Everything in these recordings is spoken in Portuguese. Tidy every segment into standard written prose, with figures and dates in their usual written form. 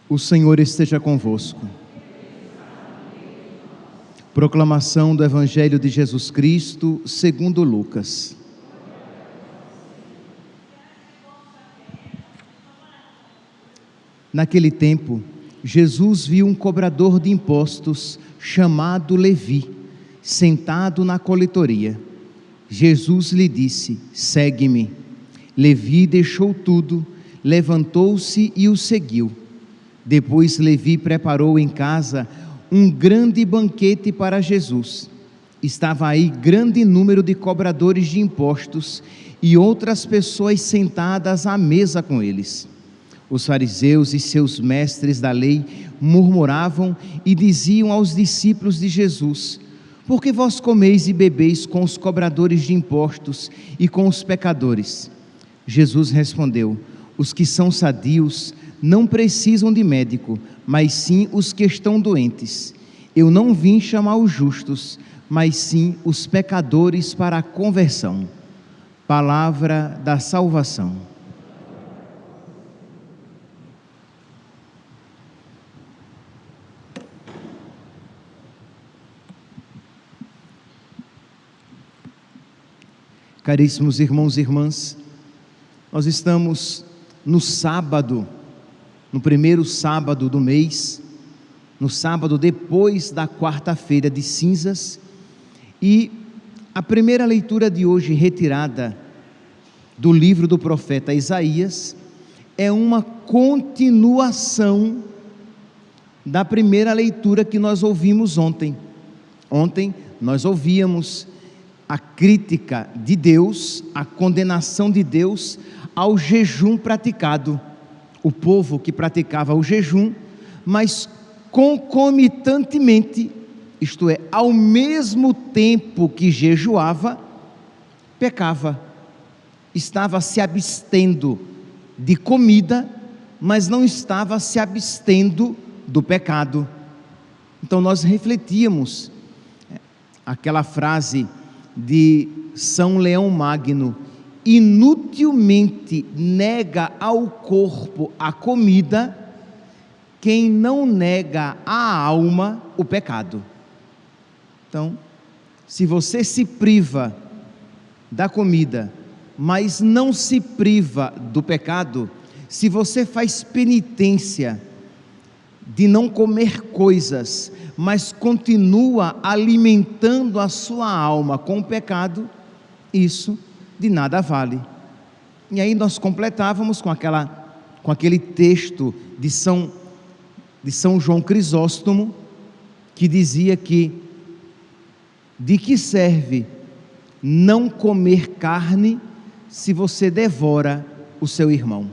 O Senhor esteja convosco. Proclamação do Evangelho de Jesus Cristo, segundo Lucas. Naquele tempo, Jesus viu um cobrador de impostos, chamado Levi, sentado na coletoria. Jesus lhe disse: segue-me. Levi deixou tudo, levantou-se e o seguiu. Depois Levi preparou em casa um grande banquete para Jesus. Estava aí grande número de cobradores de impostos e outras pessoas sentadas à mesa com eles. Os fariseus e seus mestres da lei murmuravam e diziam aos discípulos de Jesus: por que vós comeis e bebeis com os cobradores de impostos e com os pecadores? Jesus respondeu: os que são sadios não precisam de médico, mas sim os que estão doentes. Eu não vim chamar os justos, mas sim os pecadores para a conversão. Palavra da salvação. Caríssimos irmãos e irmãs, nós estamos no sábado, no primeiro sábado do mês, no sábado depois da quarta-feira de cinzas, e a primeira leitura de hoje, retirada do livro do profeta Isaías, é uma continuação da primeira leitura que nós ouvimos ontem. Ontem nós ouvíamos a crítica de Deus, a condenação de Deus ao jejum praticado. O povo que praticava o jejum, mas concomitantemente, isto é, ao mesmo tempo que jejuava, pecava. Estava se abstendo de comida, mas não estava se abstendo do pecado. Então nós refletíamos aquela frase de São Leão Magno: inutilmente nega ao corpo a comida quem não nega à alma o pecado. Então, se você se priva da comida, mas não se priva do pecado, se você faz penitência de não comer coisas, mas continua alimentando a sua alma com o pecado, isso de nada vale. E aí nós completávamos com aquele texto de São João Crisóstomo, que dizia que de que serve não comer carne se você devora o seu irmão?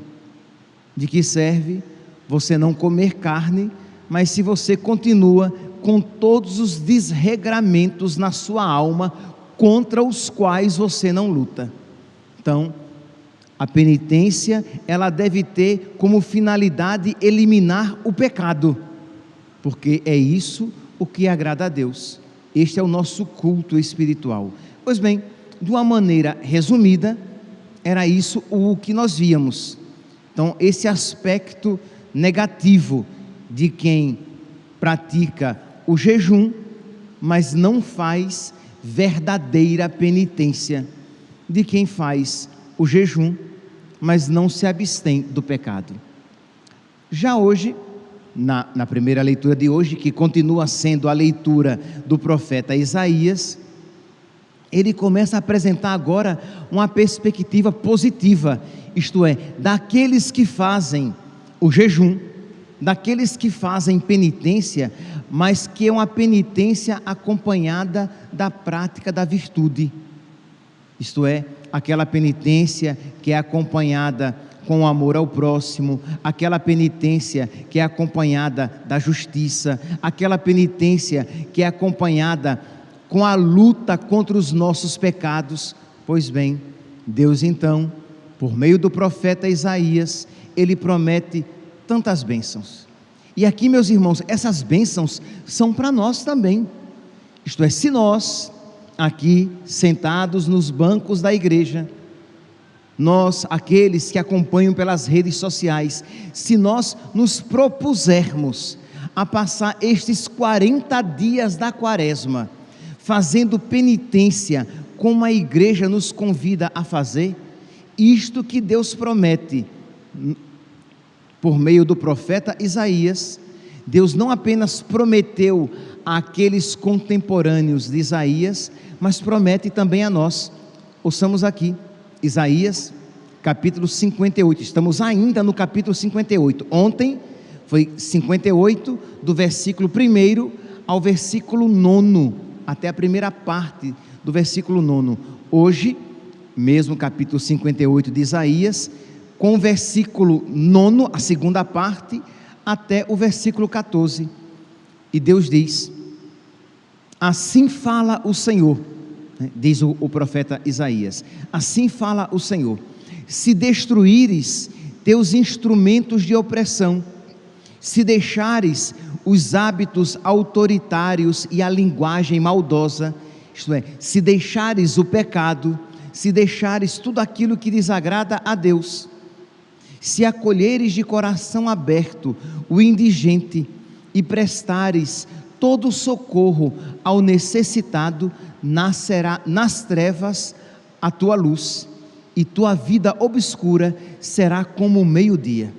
De que serve você não comer carne, mas se você continua com todos os desregramentos na sua alma, contra os quais você não luta? Então, a penitência, ela deve ter como finalidade eliminar o pecado, porque é isso o que agrada a Deus. Este é o nosso culto espiritual. Pois bem, de uma maneira resumida, era isso o que nós víamos. Então, esse aspecto negativo de quem pratica o jejum, mas não faz verdadeira penitência, de quem faz o jejum, mas não se abstém do pecado. Já hoje, na primeira leitura de hoje, que continua sendo a leitura do profeta Isaías, ele começa a apresentar agora uma perspectiva positiva, isto é, daqueles que fazem o jejum, daqueles que fazem penitência, mas que é uma penitência acompanhada da prática da virtude, isto é, aquela penitência que é acompanhada com o amor ao próximo, aquela penitência que é acompanhada da justiça, aquela penitência que é acompanhada com a luta contra os nossos pecados. Pois bem, Deus então, por meio do profeta Isaías, ele promete tantas bênçãos. E aqui, meus irmãos, essas bênçãos são para nós também. Isto é, se nós, aqui sentados nos bancos da igreja, Nós, aqueles que acompanham pelas redes sociais, se nós nos propusermos a passar estes 40 dias da quaresma, fazendo penitência, como a igreja nos convida a fazer, isto que Deus promete, por meio do profeta Isaías, Deus não apenas prometeu àqueles contemporâneos de Isaías, mas promete também a nós. Ouçamos aqui, Isaías, capítulo 58, estamos ainda no capítulo 58, ontem foi 58, do versículo 1 ao versículo 9, até a primeira parte do versículo 9, hoje, mesmo capítulo 58 de Isaías, com o versículo 9, a segunda parte, até o versículo 14, e Deus diz: assim fala o Senhor, diz o profeta Isaías, assim fala o Senhor, se destruíres teus instrumentos de opressão, se deixares os hábitos autoritários e a linguagem maldosa, isto é, se deixares o pecado, se deixares tudo aquilo que desagrada a Deus, se acolheres de coração aberto o indigente e prestares todo o socorro ao necessitado, nascerá nas trevas a tua luz, e tua vida obscura será como o meio-dia.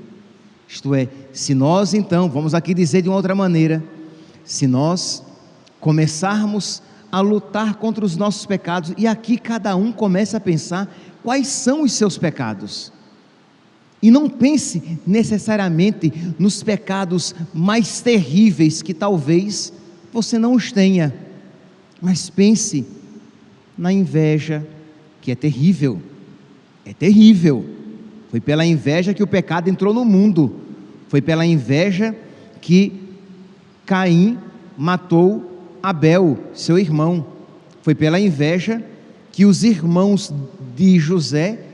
Isto é, se nós então, vamos aqui dizer de uma outra maneira, se nós começarmos a lutar contra os nossos pecados, e aqui cada um começa a pensar quais são os seus pecados, e não pense necessariamente nos pecados mais terríveis que talvez você não os tenha, mas pense na inveja, que é terrível, foi pela inveja que o pecado entrou no mundo, foi pela inveja que Caim matou Abel, seu irmão, foi pela inveja que os irmãos de José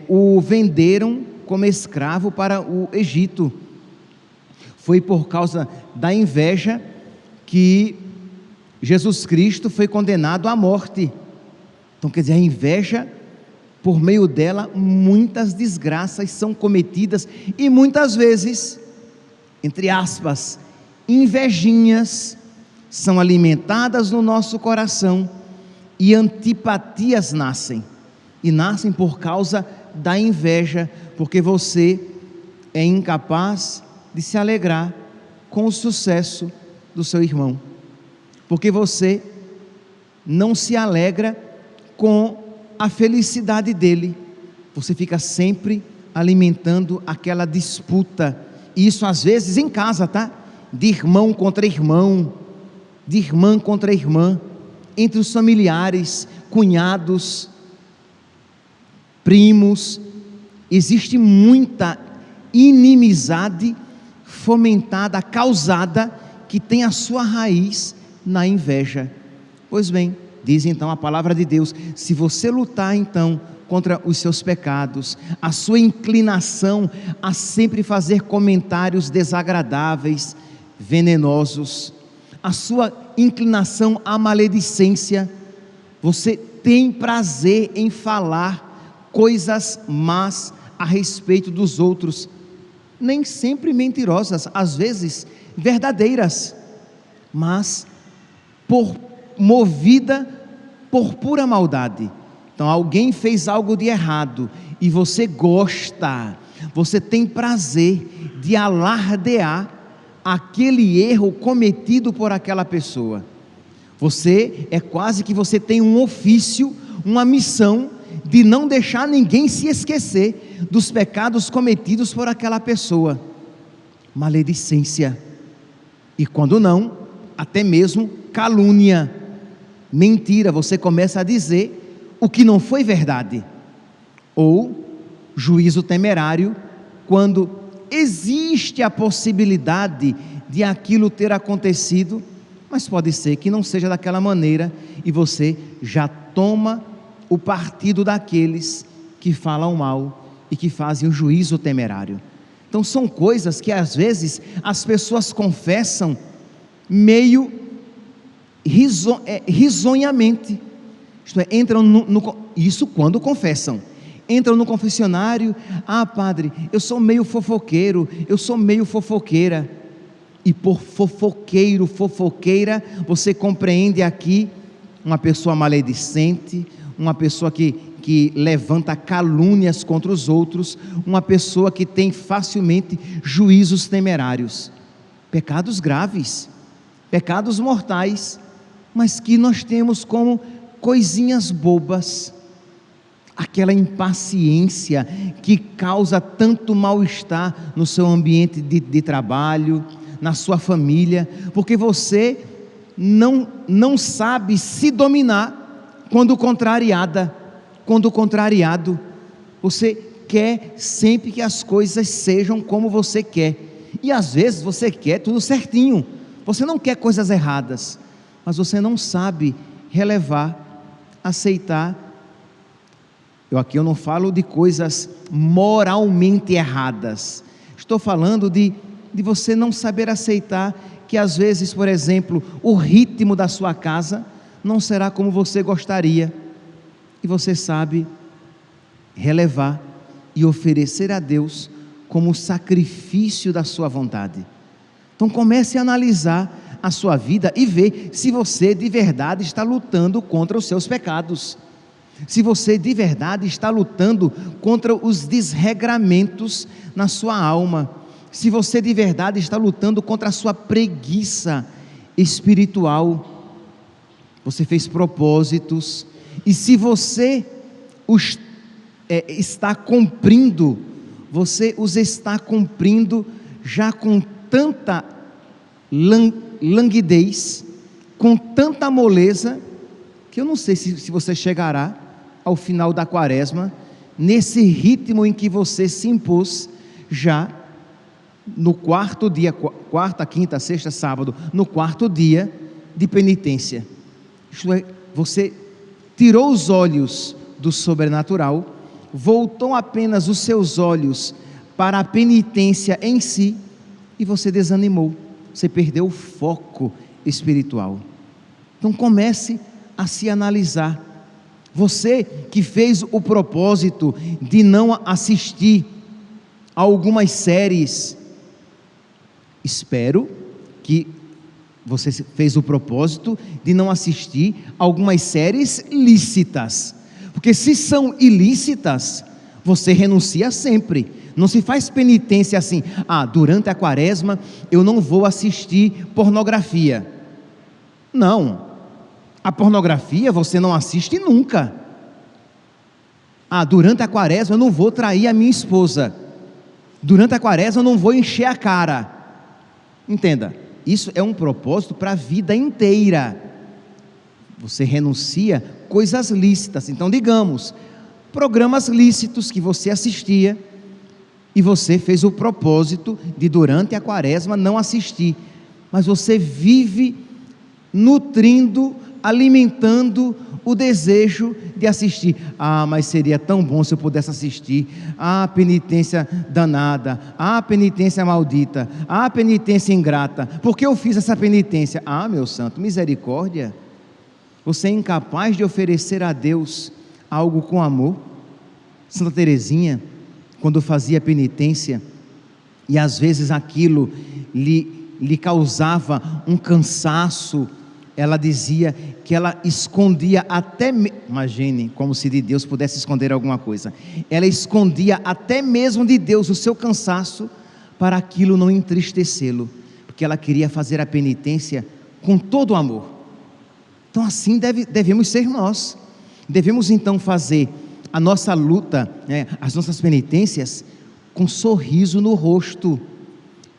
o venderam como escravo para o Egito, foi por causa da inveja que Jesus Cristo foi condenado à morte. Então quer dizer, a inveja, por meio dela, muitas desgraças são cometidas, e muitas vezes, entre aspas, invejinhas são alimentadas no nosso coração, e antipatias nascem, e nascem por causa da inveja, porque você é incapaz de se alegrar com o sucesso do seu irmão, porque você não se alegra com a felicidade dele, você fica sempre alimentando aquela disputa, e isso às vezes em casa, tá? De irmão contra irmão, de irmã contra irmã, entre os familiares, cunhados, primos, existe muita inimizade fomentada, causada, que tem a sua raiz na inveja. Pois bem, diz então a palavra de Deus, se você lutar então contra os seus pecados, a sua inclinação a sempre fazer comentários desagradáveis, venenosos, a sua inclinação à maledicência, você tem prazer em falar coisas más a respeito dos outros, nem sempre mentirosas, às vezes verdadeiras, mas movida por pura maldade. Então alguém fez algo de errado e você gosta, você tem prazer de alardear aquele erro cometido por aquela pessoa. Você é quase que você tem um ofício, uma missão de não deixar ninguém se esquecer dos pecados cometidos por aquela pessoa. Maledicência, e quando não, até mesmo calúnia, mentira, você começa a dizer o que não foi verdade, ou juízo temerário, quando existe a possibilidade de aquilo ter acontecido, mas pode ser que não seja daquela maneira, e você já toma o partido daqueles que falam mal e que fazem o juízo temerário. Então são coisas que às vezes as pessoas confessam meio risonhamente, isto é, entram isso quando confessam, entram no confessionário: ah, padre, eu sou meio fofoqueiro, eu sou meio fofoqueira. E por fofoqueiro, fofoqueira, você compreende aqui uma pessoa maledicente, uma pessoa que levanta calúnias contra os outros, uma pessoa que tem facilmente juízos temerários, pecados graves, pecados mortais, mas que nós temos como coisinhas bobas, aquela impaciência que causa tanto mal-estar no seu ambiente de trabalho, na sua família, porque você não sabe se dominar quando contrariada, quando contrariado. Você quer sempre que as coisas sejam como você quer, e às vezes você quer tudo certinho, você não quer coisas erradas, mas você não sabe relevar, aceitar. Aqui eu não falo de coisas moralmente erradas, estou falando de você não saber aceitar que às vezes, por exemplo, o ritmo da sua casa não será como você gostaria, e você sabe relevar e oferecer a Deus como sacrifício da sua vontade. Então comece a analisar a sua vida e ver se você de verdade está lutando contra os seus pecados, se você de verdade está lutando contra os desregramentos na sua alma, se você de verdade está lutando contra a sua preguiça espiritual. Você fez propósitos, e se você está cumprindo, você os está cumprindo já com tanta languidez, com tanta moleza, que eu não sei se você chegará ao final da quaresma nesse ritmo em que você se impôs já no quarto dia, quarta, quinta, sexta, sábado, no quarto dia de penitência. Isto é, você tirou os olhos do sobrenatural, voltou apenas os seus olhos para a penitência em si, e você desanimou, você perdeu o foco espiritual. Então comece a se analisar. Você que fez o propósito de não assistir a algumas séries, espero que você fez o propósito de não assistir algumas séries lícitas, porque se são ilícitas, você renuncia sempre. Não se faz penitência assim: ah, durante a quaresma eu não vou assistir pornografia. Não, a pornografia você não assiste nunca. Ah, durante a quaresma eu não vou trair a minha esposa, durante a quaresma eu não vou encher a cara. Entenda, isso é um propósito para a vida inteira. Você renuncia coisas lícitas. Então, digamos, programas lícitos que você assistia, e você fez o propósito de durante a quaresma não assistir, mas você vive nutrindo, alimentando o desejo de assistir. Ah, mas seria tão bom se eu pudesse assistir. Ah, penitência danada, ah, penitência maldita, ah, penitência ingrata, por que eu fiz essa penitência? Ah, meu santo, misericórdia. Você é incapaz de oferecer a Deus algo com amor. Santa Teresinha, quando fazia penitência, e às vezes aquilo lhe causava um cansaço, ela dizia que ela escondia imagine como se de Deus pudesse esconder alguma coisa, ela escondia até mesmo de Deus o seu cansaço, para aquilo não entristecê-lo, porque ela queria fazer a penitência com todo o amor. Então assim devemos ser nós. Devemos então fazer a nossa luta, as nossas penitências, com sorriso no rosto,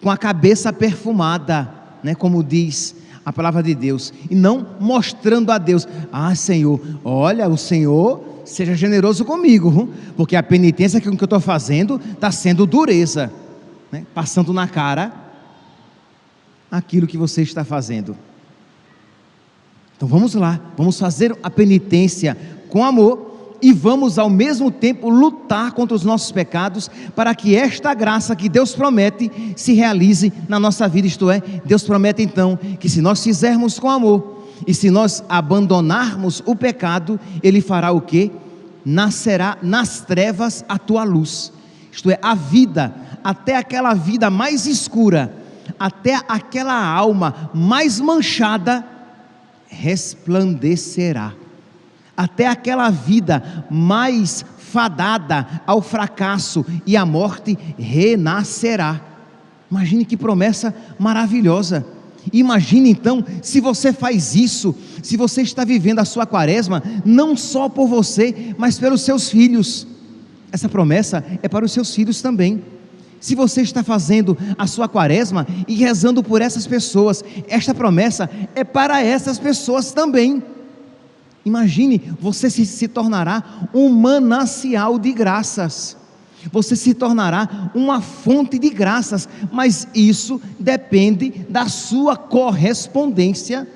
com a cabeça perfumada, como diz a palavra de Deus, e não mostrando a Deus: ah, Senhor, olha, o Senhor seja generoso comigo, porque a penitência que eu estou fazendo está sendo dureza, passando na cara aquilo que você está fazendo. Então vamos lá, vamos fazer a penitência com amor, e vamos ao mesmo tempo lutar contra os nossos pecados, para que esta graça que Deus promete se realize na nossa vida. Isto é, Deus promete então que se nós fizermos com amor, e se nós abandonarmos o pecado, Ele fará o quê? nascerá nas trevas a tua luz. Isto é, a vida, até aquela vida mais escura, até aquela alma mais manchada, resplandecerá. Até aquela vida mais fadada ao fracasso e à morte, renascerá. Imagine que promessa maravilhosa. Imagine então, se você faz isso, se você está vivendo a sua quaresma, não só por você, mas pelos seus filhos. Essa promessa é para os seus filhos também. Se você está fazendo a sua quaresma e rezando por essas pessoas, esta promessa é para essas pessoas também. Imagine, você se tornará um manancial de graças. Você se tornará uma fonte de graças, mas isso depende da sua correspondência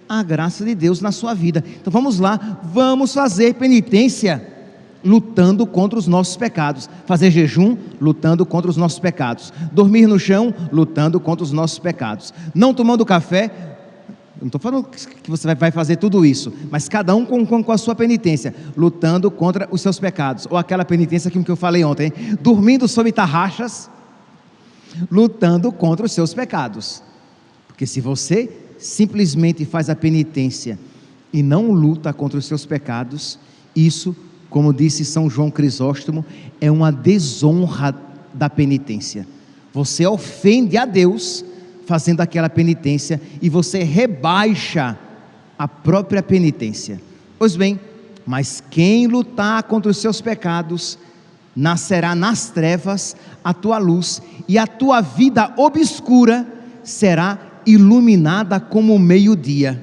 à graça de Deus na sua vida. Então vamos lá, vamos fazer penitência, lutando contra os nossos pecados. Fazer jejum, lutando contra os nossos pecados. Dormir no chão, lutando contra os nossos pecados. Não tomando café, eu não estou falando que você vai fazer tudo isso, mas cada um com a sua penitência, lutando contra os seus pecados, ou aquela penitência que eu falei ontem, dormindo sob tarraxas, lutando contra os seus pecados. Porque se você simplesmente faz a penitência e não luta contra os seus pecados, isso, como disse São João Crisóstomo, é uma desonra da penitência. Você ofende a Deus fazendo aquela penitência, e você rebaixa a própria penitência. Pois bem, mas quem lutar contra os seus pecados, nascerá nas trevas a tua luz, e a tua vida obscura será iluminada como o meio-dia.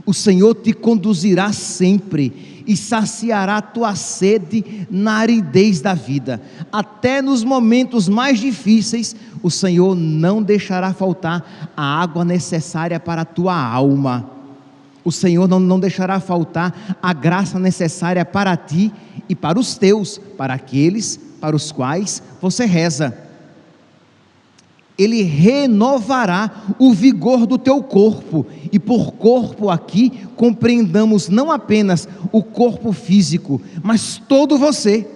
O Senhor te conduzirá sempre e saciará a tua sede na aridez da vida. Até nos momentos mais difíceis, o Senhor não deixará faltar a água necessária para a tua alma. O Senhor não deixará faltar a graça necessária para ti e para os teus, para aqueles para os quais você reza. Ele renovará o vigor do teu corpo, e por corpo aqui compreendamos não apenas o corpo físico, mas todo você.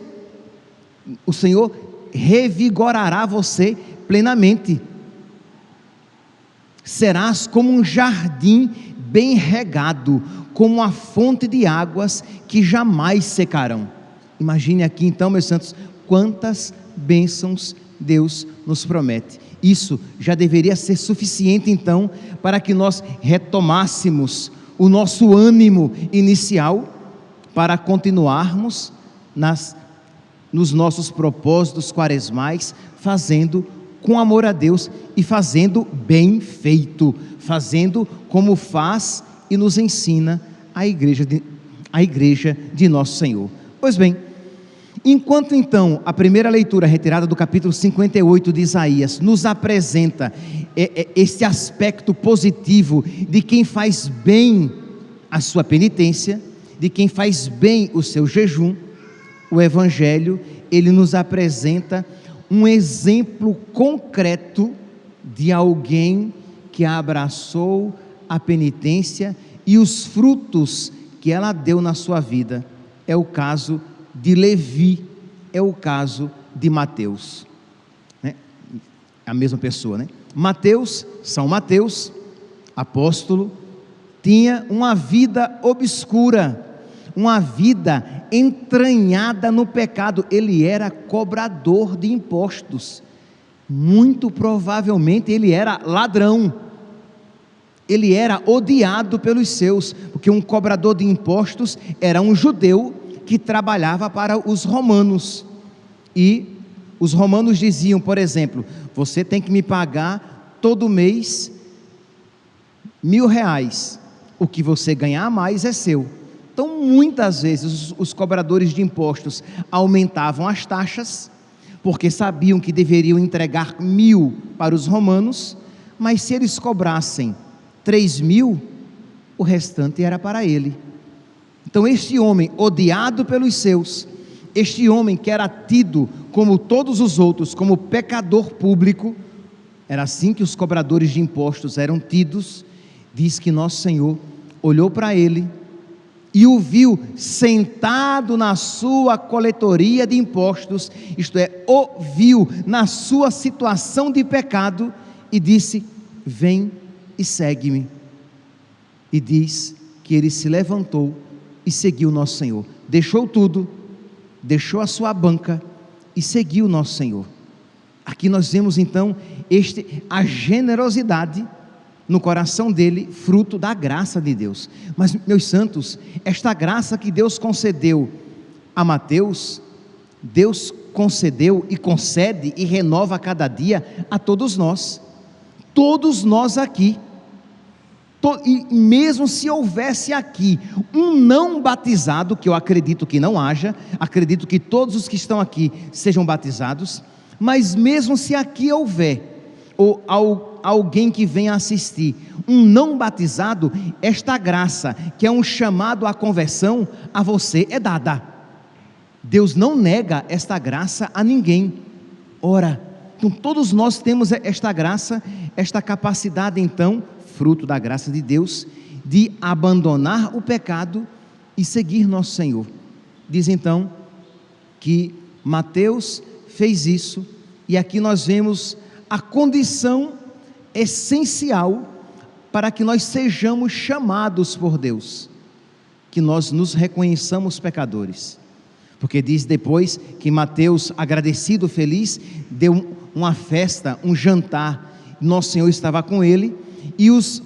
O Senhor revigorará você plenamente. Serás como um jardim bem regado, como uma fonte de águas que jamais secarão. Imagine aqui então, meus santos, quantas bênçãos Deus nos promete. Isso já deveria ser suficiente então para que nós retomássemos o nosso ânimo inicial para continuarmos nos nossos propósitos quaresmais, fazendo com amor a Deus e fazendo bem feito, fazendo como faz e nos ensina a igreja de nosso Senhor. Pois bem, enquanto então a primeira leitura retirada do capítulo 58 de Isaías nos apresenta esse aspecto positivo de quem faz bem a sua penitência, de quem faz bem o seu jejum, o Evangelho, ele nos apresenta um exemplo concreto de alguém que abraçou a penitência e os frutos que ela deu na sua vida. É o caso de Levi, é o caso de Mateus, né? A mesma pessoa, né? Mateus, São Mateus, apóstolo, tinha uma vida obscura, uma vida entranhada no pecado. Ele era cobrador de impostos, muito provavelmente ele era ladrão, ele era odiado pelos seus, porque um cobrador de impostos era um judeu que trabalhava para os romanos, e os romanos diziam, por exemplo, você tem que me pagar todo mês R$1.000, o que você ganhar a mais é seu. Então muitas vezes os cobradores de impostos aumentavam as taxas, porque sabiam que deveriam entregar 1.000 para os romanos, mas se eles cobrassem 3.000, o restante era para ele. Então este homem odiado pelos seus, este homem que era tido como todos os outros, como pecador público, era assim que os cobradores de impostos eram tidos. Diz que nosso Senhor olhou para ele e o viu sentado na sua coletoria de impostos, isto é, o viu na sua situação de pecado, e disse: vem e segue-me. E diz que ele se levantou e seguiu nosso Senhor, deixou tudo, deixou a sua banca e seguiu nosso Senhor. Aqui nós vemos então a generosidade no coração dele, fruto da graça de Deus. Mas, meus santos, esta graça que Deus concedeu a Mateus, Deus concedeu e concede e renova a cada dia a todos nós aqui. E mesmo se houvesse aqui um não batizado, que eu acredito que não haja, acredito que todos os que estão aqui sejam batizados, mas mesmo se aqui houver, ou alguém que venha assistir, um não batizado, esta graça, que é um chamado à conversão, a você é dada. Deus não nega esta graça a ninguém. Ora, então todos nós temos esta graça, esta capacidade então, fruto da graça de Deus, de abandonar o pecado e seguir nosso Senhor. Diz então que Mateus fez isso, e aqui nós vemos a condição essencial para que nós sejamos chamados por Deus, que nós nos reconheçamos pecadores, porque diz depois que Mateus, agradecido, feliz, deu uma festa, um jantar, nosso Senhor estava com ele, e os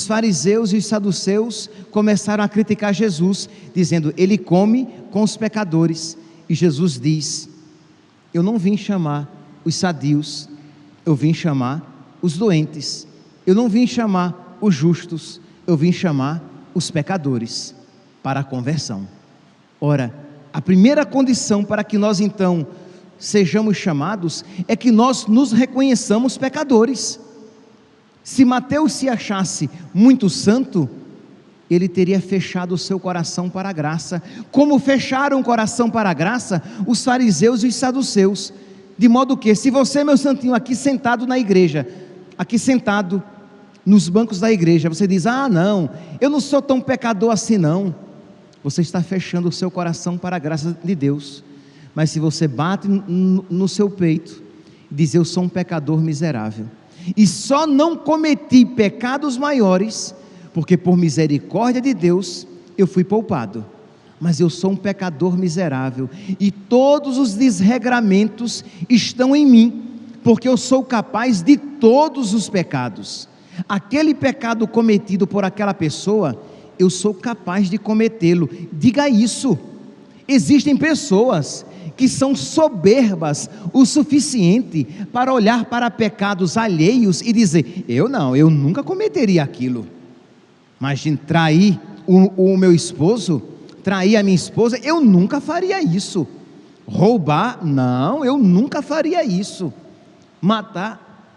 fariseus e os saduceus começaram a criticar Jesus, dizendo: ele come com os pecadores. E Jesus diz: eu não vim chamar os sadios, eu vim chamar os doentes, eu não vim chamar os justos, eu vim chamar os pecadores para a conversão. Ora, a primeira condição para que nós então sejamos chamados é que nós nos reconheçamos pecadores. Se Mateus se achasse muito santo, ele teria fechado o seu coração para a graça, como fecharam o coração para a graça os fariseus e os saduceus, de modo que, se você, meu santinho, aqui sentado na igreja, aqui sentado nos bancos da igreja, você diz: ah não, eu não sou tão pecador assim não, você está fechando o seu coração para a graça de Deus. Mas se você bate no seu peito e diz: eu sou um pecador miserável, e só não cometi pecados maiores, porque por misericórdia de Deus eu fui poupado, mas eu sou um pecador miserável, e todos os desregramentos estão em mim, porque eu sou capaz de todos os pecados. Aquele pecado cometido por aquela pessoa, eu sou capaz de cometê-lo. Diga isso. Existem pessoas que são soberbas o suficiente para olhar para pecados alheios e dizer: eu nunca cometeria aquilo. Imagine, trair o meu esposo, trair a minha esposa, eu nunca faria isso. Roubar, não, eu nunca faria isso. Matar,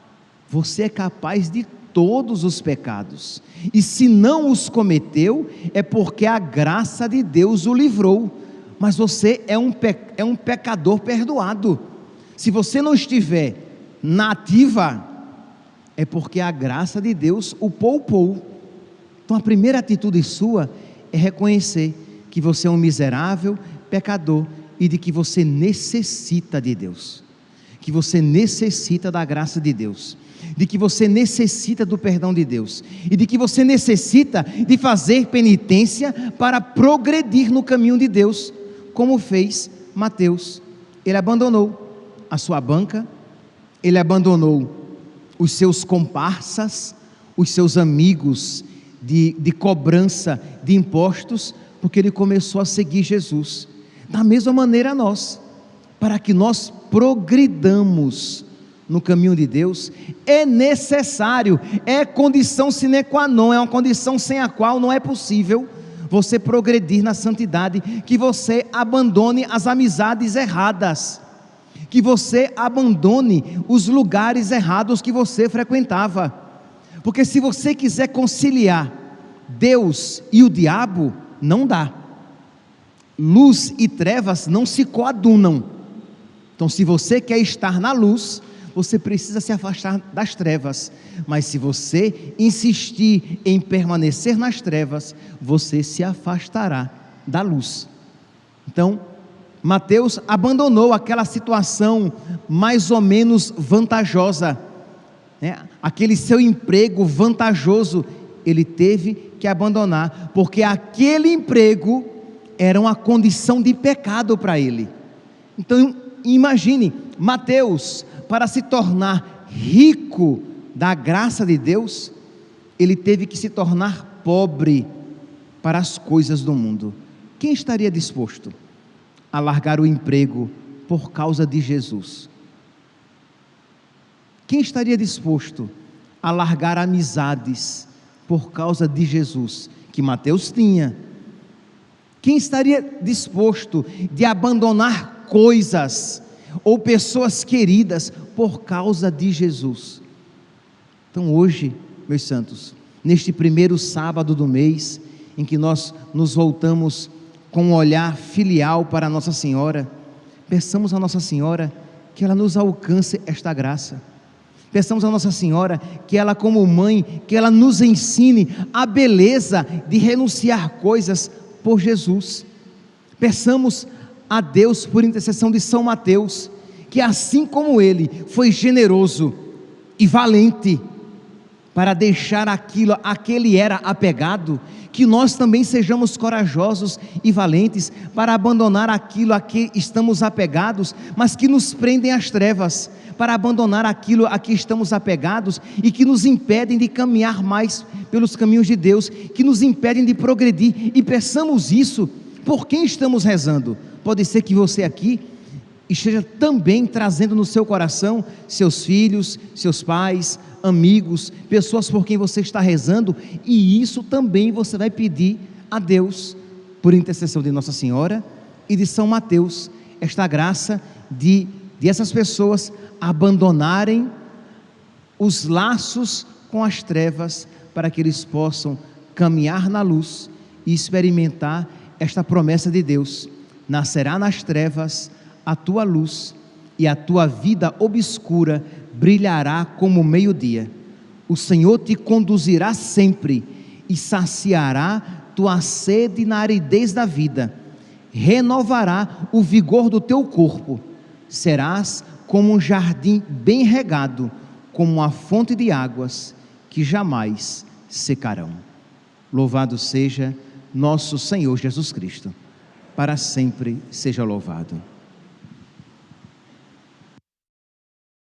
você é capaz de todos os pecados, e se não os cometeu, é porque a graça de Deus o livrou. Mas você é um pecador perdoado. Se você não estiver na ativa, é porque a graça de Deus o poupou. Então a primeira atitude sua é reconhecer que você é um miserável pecador, e de que você necessita de Deus, que você necessita da graça de Deus, de que você necessita do perdão de Deus, e de que você necessita de fazer penitência para progredir no caminho de Deus, como fez Mateus. Ele abandonou a sua banca, ele abandonou os seus comparsas, os seus amigos de cobrança de impostos, porque ele começou a seguir Jesus. Da mesma maneira nós, para que nós progridamos no caminho de Deus, é necessário, é condição sine qua non, é uma condição sem a qual não é possível você progredir na santidade, que você abandone as amizades erradas, que você abandone os lugares errados que você frequentava, porque se você quiser conciliar Deus e o diabo, não dá. Luz e trevas não se coadunam. Então, se você quer estar na luz, você precisa se afastar das trevas, mas se você insistir em permanecer nas trevas, você se afastará da luz. Então, Mateus abandonou aquela situação mais ou menos vantajosa, né? Aquele seu emprego vantajoso, ele teve que abandonar, porque aquele emprego era uma condição de pecado para ele. Então, imagine, Mateus, para se tornar rico da graça de Deus, ele teve que se tornar pobre para as coisas do mundo. Quem estaria disposto a largar o emprego por causa de Jesus? Quem estaria disposto a largar amizades por causa de Jesus, que Mateus tinha? Quem estaria disposto de abandonar coisas ou pessoas queridas por causa de Jesus? Então hoje, meus santos, neste primeiro sábado do mês, em que nós nos voltamos com um olhar filial para Nossa Senhora, peçamos a Nossa Senhora que ela nos alcance esta graça. Peçamos a Nossa Senhora que ela, como mãe, que ela nos ensine a beleza de renunciar coisas por Jesus. Peçamos a Deus, por intercessão de São Mateus, que assim como ele foi generoso e valente para deixar aquilo a que ele era apegado, que nós também sejamos corajosos e valentes para abandonar aquilo a que estamos apegados, mas que nos prendem às trevas, para abandonar aquilo a que estamos apegados e que nos impedem de caminhar mais pelos caminhos de Deus, que nos impedem de progredir. E peçamos isso por quem estamos rezando. Pode ser que você aqui esteja também trazendo no seu coração seus filhos, seus pais, amigos, pessoas por quem você está rezando, e isso também você vai pedir a Deus, por intercessão de Nossa Senhora e de São Mateus, esta graça de essas pessoas abandonarem os laços com as trevas, para que eles possam caminhar na luz e experimentar esta promessa de Deus: nascerá nas trevas a tua luz, e a tua vida obscura brilhará como o meio-dia. O Senhor te conduzirá sempre e saciará tua sede na aridez da vida, renovará o vigor do teu corpo, serás como um jardim bem regado, como uma fonte de águas que jamais secarão. Louvado seja nosso Senhor Jesus Cristo, para sempre seja louvado.